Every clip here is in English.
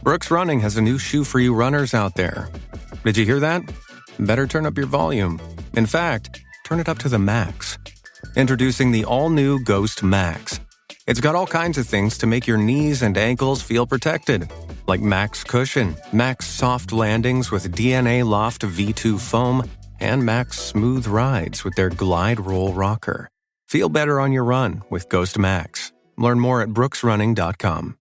Brooks Running has a new shoe for you runners out there. Did you hear that? Better turn up your volume. In fact, turn it up to the max. Introducing the all-new Ghost Max. It's got all kinds of things to make your knees and ankles feel protected, like Max Cushion, Max Soft Landings with DNA Loft V2 foam, and Max Smooth Rides with their Glide Roll Rocker. Feel better on your run with Ghost Max. Learn more at brooksrunning.com.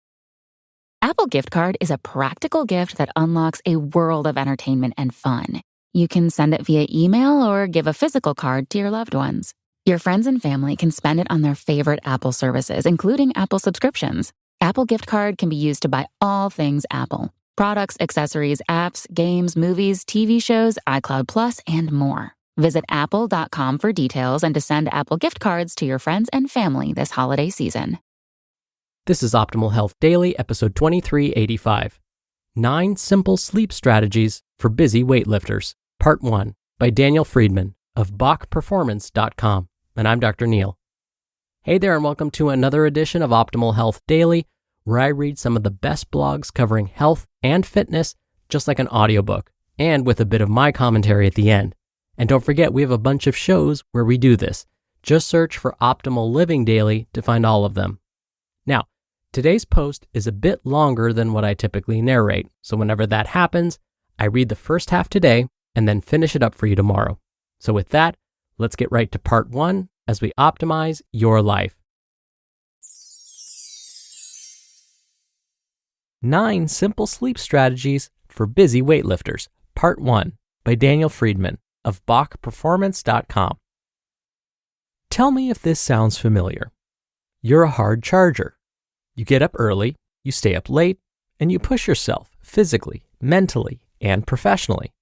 Apple Gift Card is a practical gift that unlocks a world of entertainment and fun. You can send it via email or give a physical card to your loved ones. Your friends and family can spend it on their favorite Apple services, including Apple subscriptions. Apple Gift Card can be used to buy all things Apple. Products, accessories, apps, games, movies, TV shows, iCloud Plus, and more. Visit apple.com for details and to send Apple Gift Cards to your friends and family this holiday season. This is Optimal Health Daily, episode 2385. 9 Simple Sleep Strategies for Busy Weightlifters, Part 1, by Daniel Freedman of BachPerformance.com. And I'm Dr. Neil. Hey there, and welcome to another edition of Optimal Health Daily, where I read some of the best blogs covering health and fitness, just like an audiobook, and with a bit of my commentary at the end. And don't forget, we have a bunch of shows where we do this. Just search for Optimal Living Daily to find all of them. Now, today's post is a bit longer than what I typically narrate, so whenever that happens, I read the first half today and then finish it up for you tomorrow. So with that, let's get right to part 1 as we optimize your life. 9 Simple Sleep Strategies for Busy Weightlifters, Part 1, by Daniel Freedman of BachPerformance.com. Tell me if this sounds familiar. You're a hard charger. You get up early, you stay up late, and you push yourself physically, mentally, and professionally.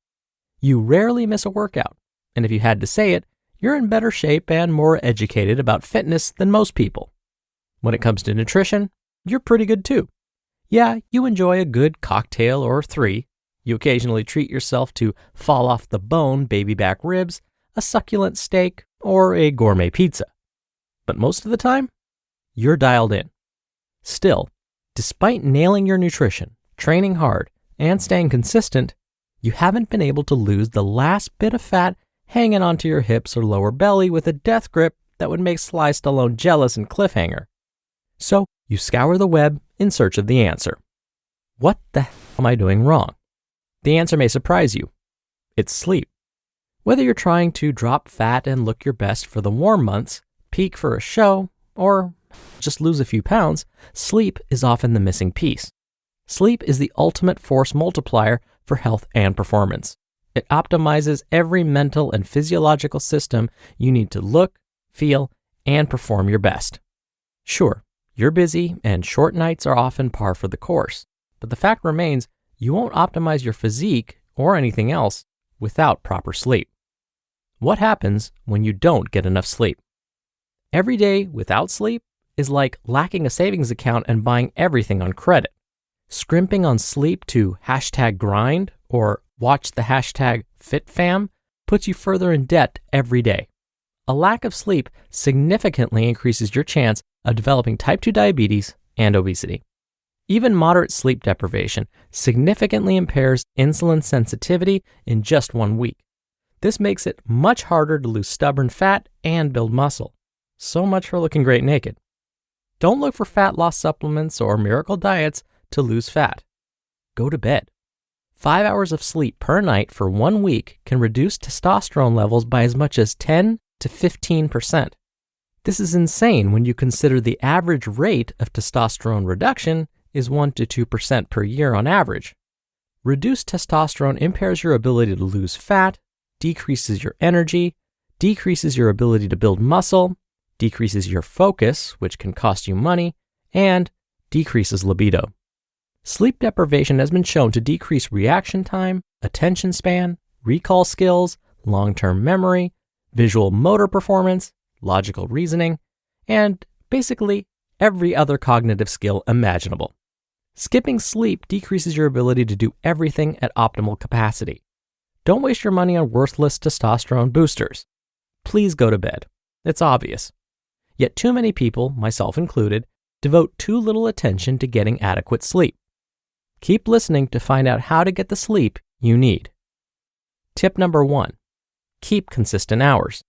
You rarely miss a workout, and if you had to say it, you're in better shape and more educated about fitness than most people. When it comes to nutrition, you're pretty good too. Yeah, you enjoy a good cocktail or 3. You occasionally treat yourself to fall off the bone baby back ribs, a succulent steak, or a gourmet pizza. But most of the time, you're dialed in. Still, despite nailing your nutrition, training hard, and staying consistent, you haven't been able to lose the last bit of fat hanging onto your hips or lower belly with a death grip that would make Sly Stallone jealous and cliffhanger. So you scour the web in search of the answer. What the hell am I doing wrong? The answer may surprise you. It's sleep. Whether you're trying to drop fat and look your best for the warm months, peak for a show, or just lose a few pounds, sleep is often the missing piece. Sleep is the ultimate force multiplier for health and performance. It optimizes every mental and physiological system you need to look, feel, and perform your best. Sure, you're busy and short nights are often par for the course, but the fact remains you won't optimize your physique or anything else without proper sleep. What happens when you don't get enough sleep? Every day without sleep is like lacking a savings account and buying everything on credit. Scrimping on sleep to #grind or watch the #FitFam puts you further in debt every day. A lack of sleep significantly increases your chance of developing type 2 diabetes and obesity. Even moderate sleep deprivation significantly impairs insulin sensitivity in just 1 week. This makes it much harder to lose stubborn fat and build muscle. So much for looking great naked. Don't look for fat loss supplements or miracle diets to lose fat. Go to bed. 5 hours of sleep per night for 1 week can reduce testosterone levels by as much as 10 to 15%. This is insane when you consider the average rate of testosterone reduction is 1 to 2% per year on average. Reduced testosterone impairs your ability to lose fat, decreases your energy, decreases your ability to build muscle, decreases your focus, which can cost you money, and decreases libido. Sleep deprivation has been shown to decrease reaction time, attention span, recall skills, long-term memory, visual motor performance, logical reasoning, and basically every other cognitive skill imaginable. Skipping sleep decreases your ability to do everything at optimal capacity. Don't waste your money on worthless testosterone boosters. Please go to bed. It's obvious. Yet too many people, myself included, devote too little attention to getting adequate sleep. Keep listening to find out how to get the sleep you need. Tip number 1, keep consistent hours.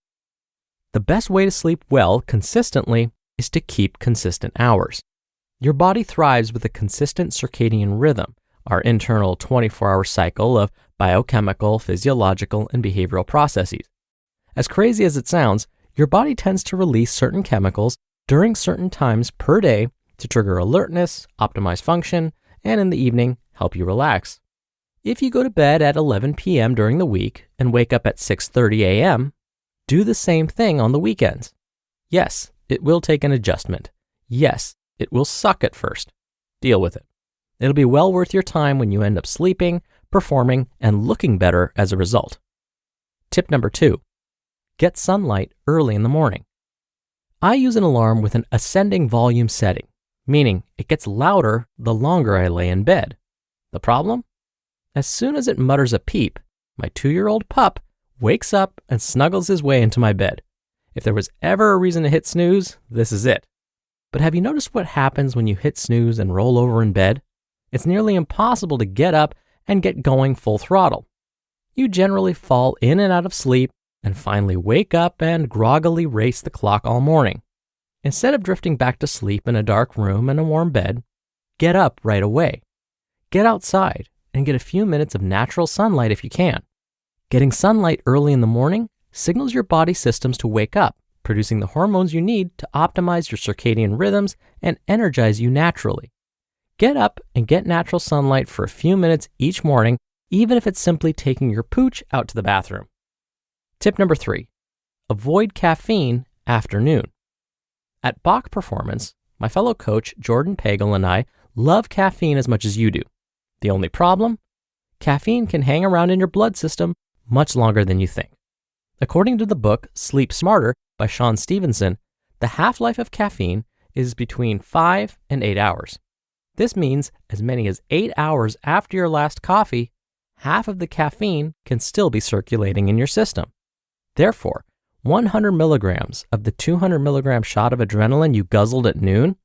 The best way to sleep well consistently is to keep consistent hours. Your body thrives with a consistent circadian rhythm, our internal 24-hour cycle of biochemical, physiological, and behavioral processes. As crazy as it sounds, your body tends to release certain chemicals during certain times per day to trigger alertness, optimize function, and in the evening, help you relax. If you go to bed at 11 p.m. during the week and wake up at 6:30 a.m., do the same thing on the weekends. Yes, it will take an adjustment. Yes, it will suck at first. Deal with it. It'll be well worth your time when you end up sleeping, performing, and looking better as a result. Tip number 2, get sunlight early in the morning. I use an alarm with an ascending volume setting, meaning it gets louder the longer I lay in bed. The problem? As soon as it mutters a peep, my 2-year-old pup wakes up and snuggles his way into my bed. If there was ever a reason to hit snooze, this is it. But have you noticed what happens when you hit snooze and roll over in bed? It's nearly impossible to get up and get going full throttle. You generally fall in and out of sleep and finally wake up and groggily race the clock all morning. Instead of drifting back to sleep in a dark room and a warm bed, get up right away. Get outside and get a few minutes of natural sunlight if you can. Getting sunlight early in the morning signals your body systems to wake up, producing the hormones you need to optimize your circadian rhythms and energize you naturally. Get up and get natural sunlight for a few minutes each morning, even if it's simply taking your pooch out to the bathroom. Tip number 3, avoid caffeine after noon. At Bach Performance, my fellow coach Jordan Pagel and I love caffeine as much as you do. The only problem? Caffeine can hang around in your blood system much longer than you think. According to the book Sleep Smarter by Sean Stevenson, the half-life of caffeine is between 5 and 8 hours. This means as many as 8 hours after your last coffee, half of the caffeine can still be circulating in your system. Therefore, 100 milligrams of the 200 milligram shot of adrenaline you guzzled at noon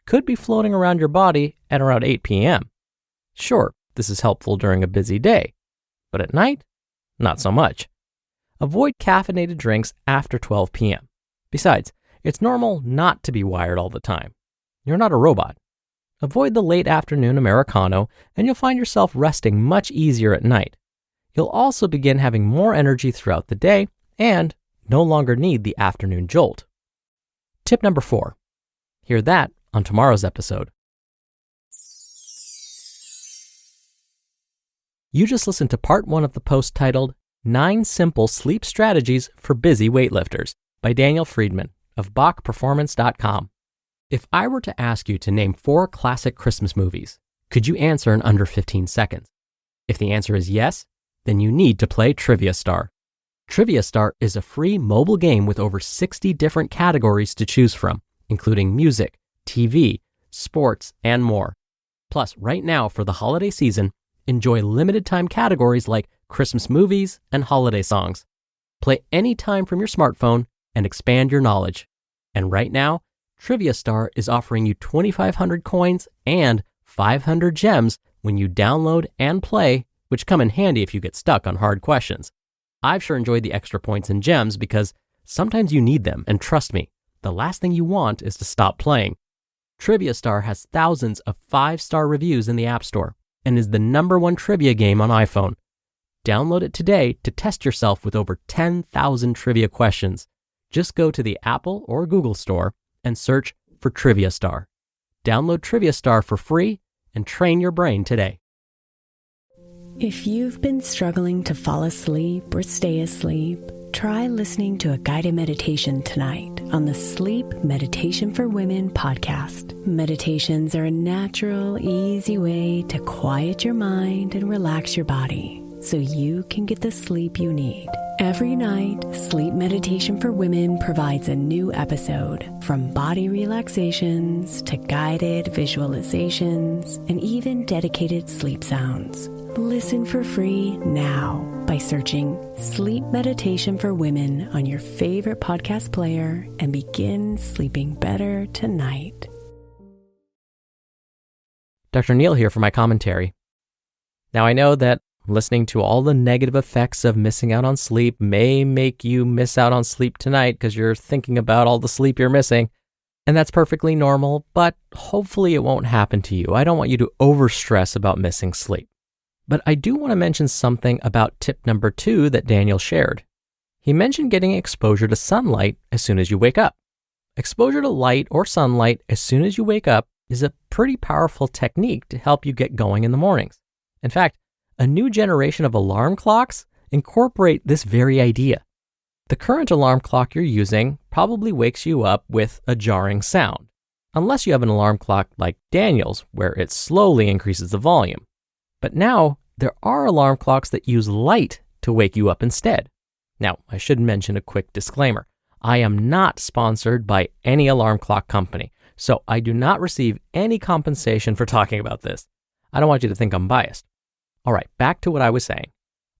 could be floating around your body at around 8 p.m. Sure, this is helpful during a busy day, but at night, not so much. Avoid caffeinated drinks after 12 p.m. Besides, it's normal not to be wired all the time. You're not a robot. Avoid the late afternoon Americano, and you'll find yourself resting much easier at night. You'll also begin having more energy throughout the day and no longer need the afternoon jolt. Tip number 4. Hear that on tomorrow's episode. You just listened to part 1 of the post titled 9 Simple Sleep Strategies for Busy Weightlifters by Daniel Freedman of BachPerformance.com. If I were to ask you to name 4 classic Christmas movies, could you answer in under 15 seconds? If the answer is yes, then you need to play Trivia Star. Trivia Star is a free mobile game with over 60 different categories to choose from, including music, TV, sports, and more. Plus, right now for the holiday season, enjoy limited time categories like Christmas movies and holiday songs. Play anytime from your smartphone and expand your knowledge. And right now, Trivia Star is offering you 2,500 coins and 500 gems when you download and play, which come in handy if you get stuck on hard questions. I've sure enjoyed the extra points and gems because sometimes you need them, and trust me, the last thing you want is to stop playing. Trivia Star has thousands of 5-star reviews in the App Store and is the #1 trivia game on iPhone. Download it today to test yourself with over 10,000 trivia questions. Just go to the Apple or Google Store and search for Trivia Star. Download Trivia Star for free and train your brain today. If you've been struggling to fall asleep or stay asleep, try listening to a guided meditation tonight on the Sleep Meditation for Women podcast. Meditations are a natural, easy way to quiet your mind and relax your body so you can get the sleep you need. Every night, Sleep Meditation for Women provides a new episode, from body relaxations to guided visualizations and even dedicated sleep sounds. Listen for free now by searching Sleep Meditation for Women on your favorite podcast player and begin sleeping better tonight. Dr. Neil here for my commentary. Now, I know that listening to all the negative effects of missing out on sleep may make you miss out on sleep tonight because you're thinking about all the sleep you're missing. And that's perfectly normal, but hopefully it won't happen to you. I don't want you to overstress about missing sleep. But I do want to mention something about tip number 2 that Daniel shared. He mentioned getting exposure to sunlight as soon as you wake up. Exposure to light or sunlight as soon as you wake up is a pretty powerful technique to help you get going in the mornings. In fact, a new generation of alarm clocks incorporate this very idea. The current alarm clock you're using probably wakes you up with a jarring sound, unless you have an alarm clock like Daniel's, where it slowly increases the volume. But now, there are alarm clocks that use light to wake you up instead. Now, I should mention a quick disclaimer. I am not sponsored by any alarm clock company, so I do not receive any compensation for talking about this. I don't want you to think I'm biased. All right, back to what I was saying.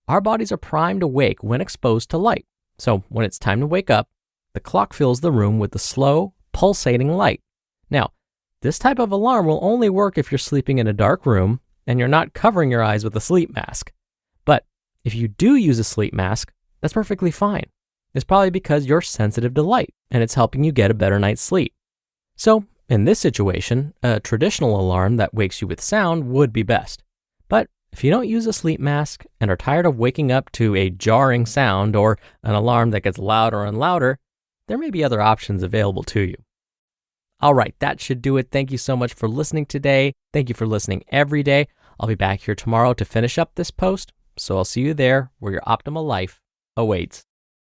Our bodies are primed to wake when exposed to light. So when it's time to wake up, the clock fills the room with the slow, pulsating light. Now, this type of alarm will only work if you're sleeping in a dark room and you're not covering your eyes with a sleep mask. But if you do use a sleep mask, that's perfectly fine. It's probably because you're sensitive to light and it's helping you get a better night's sleep. So in this situation, a traditional alarm that wakes you with sound would be best. But if you don't use a sleep mask and are tired of waking up to a jarring sound or an alarm that gets louder and louder, there may be other options available to you. All right, that should do it. Thank you so much for listening today. Thank you for listening every day. I'll be back here tomorrow to finish up this post, so I'll see you there where your optimal life awaits.